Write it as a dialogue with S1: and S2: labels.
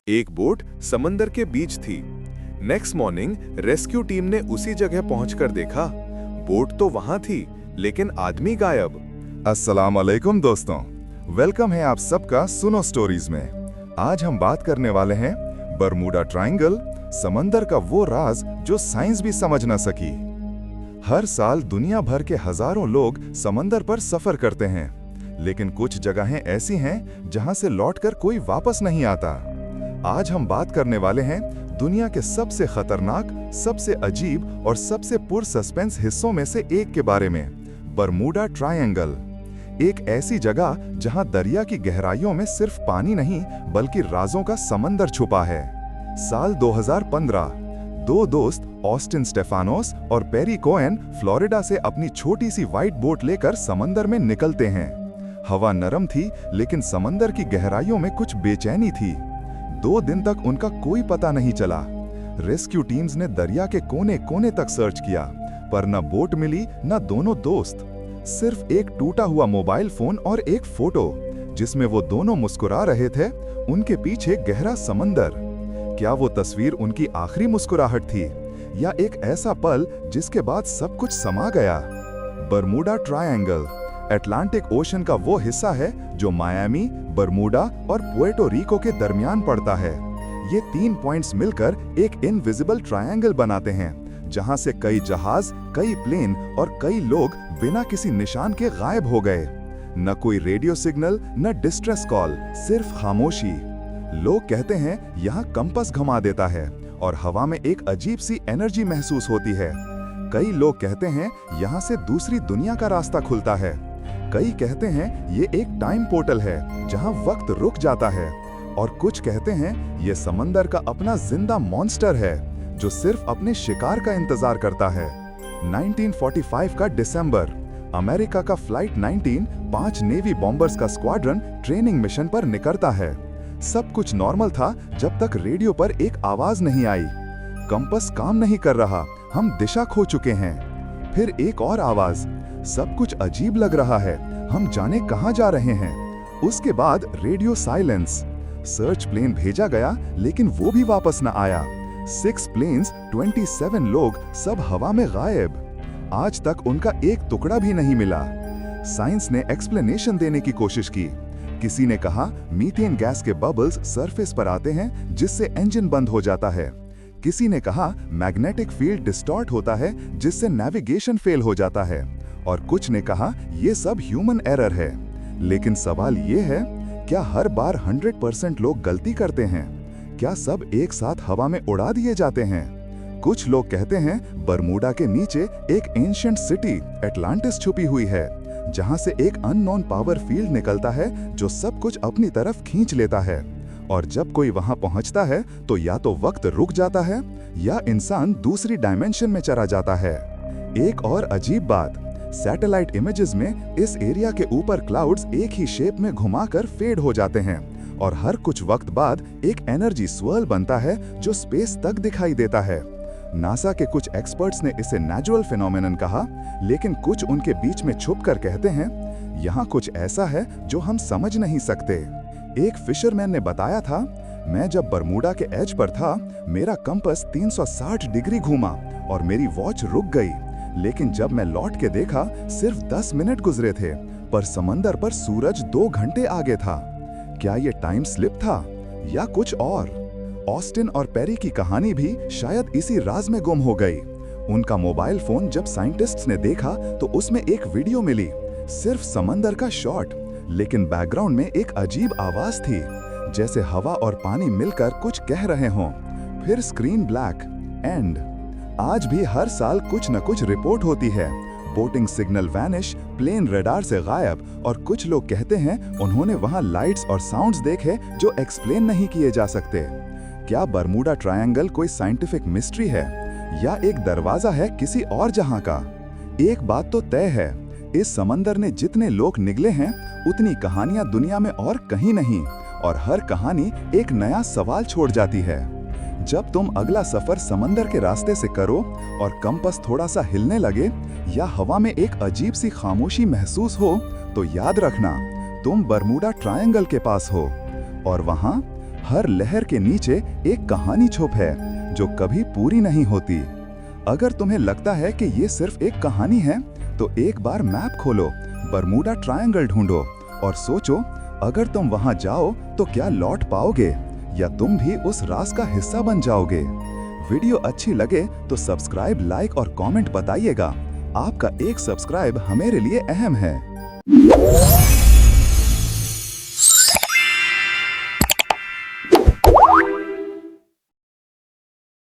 S1: एक बोट समंदर के बीच थी। नेक्स्ट मॉर्निंग रेस्क्यू टीम ने उसी जगह पहुंचकर देखा, बोट तो वहां थी लेकिन आदमी गायब।
S2: अस्सलाम वालेकुम दोस्तों, वेलकम है आप सबका सुनो स्टोरीज में। आज हम बात करने वाले हैं बरमूडा ट्रायंगल, समंदर का वो राज जो साइंस भी समझ न सकी। हर साल दुनिया भर के हजारों लोग समंदर पर सफर करते हैं, लेकिन कुछ जगहें ऐसी हैं जहां से लौटकर कोई वापस नहीं आता। आज हम बात करने वाले हैं दुनिया के सबसे खतरनाक, सबसे अजीब और सबसे पुरसस्पेंस हिस्सों में से एक के बारे में, बरमूडा ट्रायंगल। एक ऐसी जगह जहां दरिया की गहराइयों में सिर्फ पानी नहीं बल्कि राजों का समंदर छुपा है। साल 2015, दो दोस्त ऑस्टिन स्टेफानोस और पेरी कोएन फ्लोरिडा से अपनी छोटी सी व्हाइट बोट लेकर समंदर में निकलते हैं। हवा नरम थी लेकिन समंदर की गहराइयों में कुछ बेचैनी थी। 2 दिन तक उनका कोई पता नहीं चला। रेस्क्यू टीम्स ने दरिया के कोने कोने तक सर्च किया, पर न बोट मिली न दोनों दोस्त। सिर्फ एक टूटा हुआ मोबाइल फोन और एक फोटो जिसमें वो दोनों मुस्कुरा रहे थे, उनके पीछे गहरा समंदर। क्या वो तस्वीर उनकी आखिरी मुस्कुराहट थी या एक ऐसा पल जिसके बाद सब कुछ समा गया? बरमूडा ट्रायंगल अटलांटिक ओशन का वो हिस्सा है जो मायामी, बरमूडा और पुएर्टो रिको के दरमियान पड़ता है। ये 3 पॉइंट्स मिलकर एक इनविजिबल ट्रायंगल बनाते हैं, जहां से कई जहाज, कई प्लेन और कई लोग बिना किसी निशान के गायब हो गए। न कोई रेडियो सिग्नल, न डिस्ट्रेस कॉल, सिर्फ खामोशी। लोग कहते हैं यहाँ कंपास घुमा देता है और हवा में एक अजीब सी एनर्जी महसूस होती है। कई लोग कहते हैं यहाँ से दूसरी दुनिया का रास्ता खुलता है। कई कहते हैं ये एक टाइम पोर्टल है जहाँ वक्त रुक जाता है, और कुछ कहते हैं ये समंदर का अपना जिंदा मॉन्स्टर है जो सिर्फ अपने शिकार का इंतजार करता है। 1945 का दिसंबर, अमेरिका का फ्लाइट 19 5 नेवी बॉम्बर्स का स्क्वाड्रन ट्रेनिंग मिशन पर निकलता है। सब कुछ नॉर्मल था जब तक रेडियो पर एक आवाज नहीं आई, कंपास काम नहीं कर रहा, हम दिशा खो चुके हैं। फिर एक और आवाज, सब कुछ अजीब लग रहा है, हम जाने कहां जा रहे हैं। उसके बाद रेडियो साइलेंस। सर्च प्लेन भेजा गया लेकिन वो भी वापस न आया। 6 प्लेन्स, 27 लोग, सब हवा में गायब। आज तक उनका एक टुकड़ा भी नहीं मिला। साइंस ने एक्सप्लेनेशन देने की कोशिश की। किसी ने कहा मीथेन गैस के बबल्स सरफेस पर आते हैं जिससे इंजन बंद हो जाता है। किसी ने कहा मैग्नेटिक फील्ड डिस्टॉर्ट होता है जिससे नेविगेशन फेल हो जाता है, और कुछ ने कहा ये सब ह्यूमन एरर है। लेकिन सवाल ये है, क्या हर बार 100% लोग गलती करते हैं? क्या सब एक साथ हवा में उड़ा दिए जाते हैं? कुछ लोग कहते हैं बरमूडा के नीचे एक एंशिएंट सिटी एटलांटिस छुपी हुई है, जहां से एक अननोन पावर फील्ड निकलता है जो सब कुछ अपनी तरफ खींच लेता है, और जब कोई वहां पहुंचता है तो या तो वक्त रुक जाता है या इंसान दूसरी डायमेंशन में चला जाता है। एक और अजीब बात, सैटेलाइट इमेजेस में इस एरिया के ऊपर क्लाउड्स एक ही शेप में घुमाकर फेड हो जाते हैं, और हर कुछ वक्त बाद एक एनर्जी स्वर्ल बनता है जो स्पेस तक दिखाई देता है। नासा के कुछ एक्सपर्ट्स ने इसे नेचुरल फिनोमेनन कहा, लेकिन कुछ उनके बीच में छुपकर कहते हैं यहाँ कुछ ऐसा है जो हम समझ नहीं सकते। एक फिशरमैन ने बताया था, मैं जब बरमूडा के एज पर था, मेरा कंपास 360 डिग्री घूमा और मेरी वॉच रुक गई, लेकिन जब मैं लौट के देखा सिर्फ 10 मिनट गुजरे थे, पर समंदर पर सूरज 2 घंटे आगे था। क्या ये टाइम स्लिप था या कुछ और? ऑस्टिन और पेरी की कहानी भी शायद इसी राज में गुम हो गई। उनका मोबाइल फोन जब साइंटिस्ट्स ने देखा तो उसमें एक वीडियो मिली, सिर्फ समंदर का शॉट, लेकिन बैकग्राउंड में एक अजीब आवाज थी, जैसे हवा और पानी मिलकर कुछ कह रहे हों। फिर स्क्रीन ब्लैक, एंड। आज भी हर साल कुछ न कुछ रिपोर्ट होती है, boating signal vanish, plane radar से गायब, और कुछ लोग कहते हैं उन्होंने वहां लाइट्स और साउंड्स देखे जो एक्सप्लेन नहीं किए जा सकते। क्या बरमूडा ट्रायंगल कोई साइंटिफिक मिस्ट्री है या एक दरवाजा है किसी और जहां का? एक बात तो तय है, इस समंदर ने जितने लोग निगले हैं उतनी कहानियां दुनिया में और कहीं नहीं, और हर कहानी एक नया सवाल छोड़ जाती है। जब तुम अगला सफर समंदर के रास्ते से करो और कंपास थोड़ा सा हिलने लगे या हवा में एक अजीब सी खामोशी महसूस हो, तो याद रखना तुम बरमूडा ट्रायंगल के पास हो, और वहां हर लहर के नीचे एक कहानी छुप है जो कभी पूरी नहीं होती। अगर तुम्हें लगता है कि ये सिर्फ एक कहानी है, तो एक बार मैप खोलो, बरमूडा ट्रायंगल ढूंढो और सोचो, अगर तुम वहां जाओ तो क्या लौट पाओगे या तुम भी उस राज का हिस्सा बन जाओगे। वीडियो अच्छी लगे तो सब्सक्राइब, लाइक और कमेंट बताइएगा। आपका एक सब्सक्राइब हमारे लिए अहम है।